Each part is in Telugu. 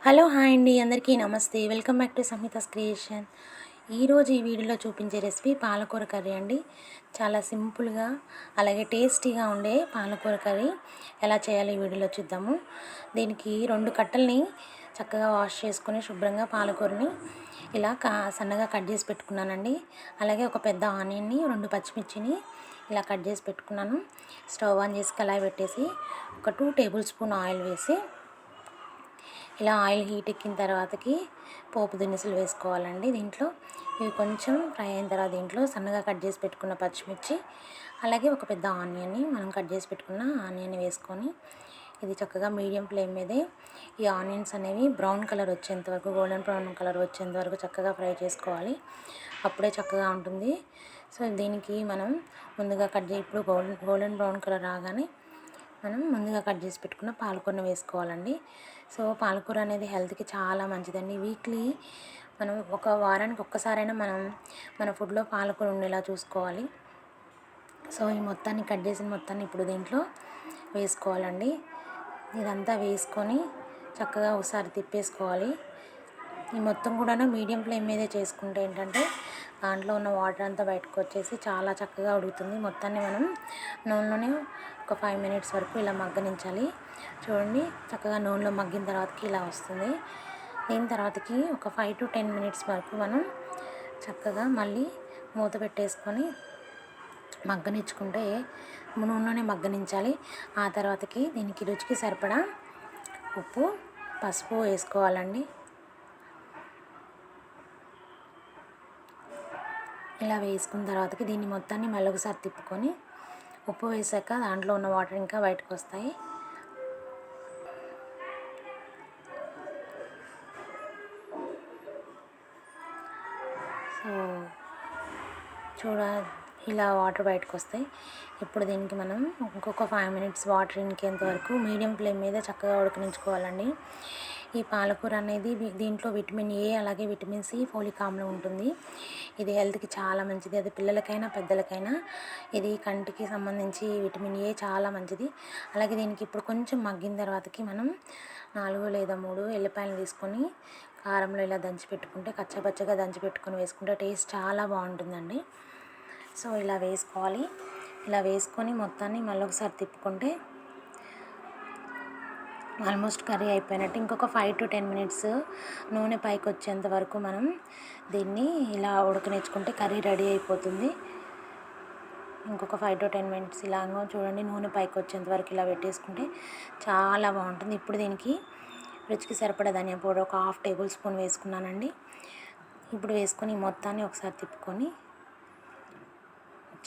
హలో హాయ్ అండి, అందరికీ నమస్తే. Welcome back to Samhita's creation. ఈరోజు ఈ వీడియోలో చూపించే రెసిపీ పాలకూర కర్రీ అండి. చాలా సింపుల్గా అలాగే టేస్టీగా ఉండే పాలకూర కర్రీ ఎలా చేయాలో ఈ వీడియోలో చూద్దాము. దీనికి 2 కట్టల్ని చక్కగా వాష్ చేసుకొని శుభ్రంగా పాలకూరని ఇలా సన్నగా కట్ చేసి పెట్టుకున్నానండి. అలాగే ఒక పెద్ద ఆనియన్ని, 2 పచ్చిమిర్చిని ఇలా కట్ చేసి పెట్టుకున్నాను. స్టవ్ ఆన్ చేసి కళాయి పెట్టేసి ఒక 2 టేబుల్ స్పూన్ ఆయిల్ వేసి ఇలా ఆయిల్ హీట్ ఎక్కిన తర్వాతకి పోపు దినుసులు వేసుకోవాలండి. దీంట్లో ఇవి కొంచెం ఫ్రై అయిన తర్వాత దీంట్లో సన్నగా కట్ చేసి పెట్టుకున్న పచ్చిమిర్చి, అలాగే ఒక పెద్ద ఆనియన్ని, మనం కట్ చేసి పెట్టుకున్న ఆనియన్ని వేసుకొని ఇది చక్కగా మీడియం ఫ్లేమ్ మీదే ఈ ఆనియన్స్ అనేవి బ్రౌన్ కలర్ వచ్చేంత వరకు, గోల్డెన్ బ్రౌన్ కలర్ వచ్చేంత వరకు చక్కగా ఫ్రై చేసుకోవాలి. అప్పుడే చక్కగా ఉంటుంది. సో దీనికి మనం ముందుగా ఇప్పుడు గోల్డెన్ బ్రౌన్ కలర్ రాగానే మనం ముందుగా కట్ చేసి పెట్టుకున్న పాలకూరను వేసుకోవాలండి. సో పాలకూర అనేది హెల్త్కి చాలా మంచిదండి. వీక్లీ మనం ఒక వారానికి ఒక్కసారైనా మనం మన ఫుడ్లో పాలకూర ఉండేలా చూసుకోవాలి. సో ఈ మొత్తాన్ని కట్ చేసిన మొత్తాన్ని ఇప్పుడు దీంట్లో వేసుకోవాలండి. ఇదంతా వేసుకొని చక్కగా ఒకసారి తిప్పేసుకోవాలి. ఈ మొత్తం కూడా మీడియం ఫ్లేమ్ మీదే చేసుకుంటే ఏంటంటే దాంట్లో ఉన్న వాటర్ అంతా బయటకు వచ్చేసి చాలా చక్కగా ఉడుకుతుంది. మొత్తాన్ని మనం నూనెలోనే ఒక 5 మినిట్స్ వరకు ఇలా మగ్గనించాలి. చూడండి, చక్కగా నూనెలో మగ్గిన తర్వాతకి ఇలా వస్తుంది. దీని తర్వాతకి ఒక 5 to 10 మినిట్స్ వరకు మనం చక్కగా మళ్ళీ మూత పెట్టేసుకొని మగ్గనించుకుంటే నూనెలోనే మగ్గనించాలి. ఆ తర్వాతకి దీనికి రుచికి సరిపడా ఉప్పు, పసుపు వేసుకోవాలండి. ఇలా వేసుకున్న తర్వాతకి దీన్ని మొత్తాన్ని మళ్ళీ ఒకసారి తిప్పుకొని ఉప్పు వేసాక దాంట్లో ఉన్న వాటర్ ఇంకా బయటకు వస్తాయి. సో ఇలా వాటర్ బయటకు వస్తాయి. ఇప్పుడు దీనికి మనం ఇంకొక 5 మినిట్స్ వాటర్ ఇంకేంత వరకు మీడియం ఫ్లేమ్ మీద చక్కగా ఉడకనించుకోవాలండి. ఈ పాలకూర అనేది దీంట్లో విటమిన్ ఏ అలాగే విటమిన్ సి, ఫోలిక్ ఆమ్లం ఉంటుంది. ఇది హెల్త్కి చాలా మంచిది. అది పిల్లలకైనా పెద్దలకైనా ఇది కంటికి సంబంధించి విటమిన్ ఏ చాలా మంచిది. అలాగే దీనికి ఇప్పుడు కొంచెం మగ్గిన తర్వాతకి మనం 4 లేదా 3 ఎల్లిపాయలు తీసుకొని కారంలో ఇలా దంచి పెట్టుకుంటే, కచ్చపచ్చగా దంచి పెట్టుకొని వేసుకుంటే టేస్ట్ చాలా బాగుంటుందండి. సో ఇలా వేసుకోవాలి. ఇలా వేసుకొని మొత్తాన్ని మళ్ళీ ఒకసారి తిప్పుకుంటే ఆల్మోస్ట్ కర్రీ అయిపోయినట్టు. ఇంకొక 5 to 10 మినిట్స్ నూనె పైకి వచ్చేంత వరకు మనం దీన్ని ఇలా ఉడకనిచ్చుకుంటే కర్రీ రెడీ అయిపోతుంది. ఇంకొక 5 to 10 మినిట్స్ ఇలాగో చూడండి, నూనె పైకి వచ్చేంత వరకు ఇలా పెట్టేసుకుంటే చాలా బాగుంటుంది. ఇప్పుడు దీనికి రుచికి సరిపడా ధనియా పౌడర్ ఒక 1/2 టేబుల్ స్పూన్ వేసుకున్నానండి. ఇప్పుడు వేసుకొని మొత్తాన్ని ఒకసారి తిప్పుకొని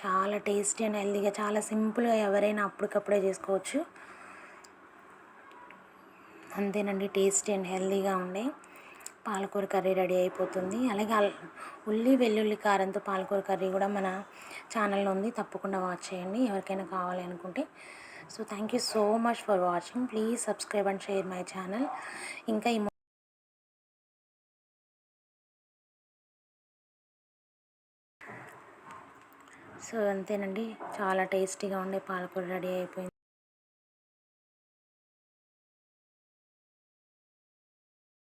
చాలా టేస్టీ అండ్ హెల్తీగా, చాలా సింపుల్గా ఎవరైనా అప్పటికప్పుడే చేసుకోవచ్చు. అంతేనండి, టేస్టీ అండ్ హెల్తీగా ఉండే పాలకూర కర్రీ రెడీ అయిపోతుంది. అలాగే ఉల్లి వెల్లుల్లి కారంతో పాలకూర కర్రీ కూడా మన ఛానల్లో ఉంది, తప్పకుండా వాచ్ చేయండి ఎవరికైనా కావాలి అనుకుంటే. So thank you so much for watching. Please subscribe and share my channel. ఇంకా సో అంతేనండి, చాలా టేస్టీగా ఉండే పాలకూర రెడీ అయిపోయింది.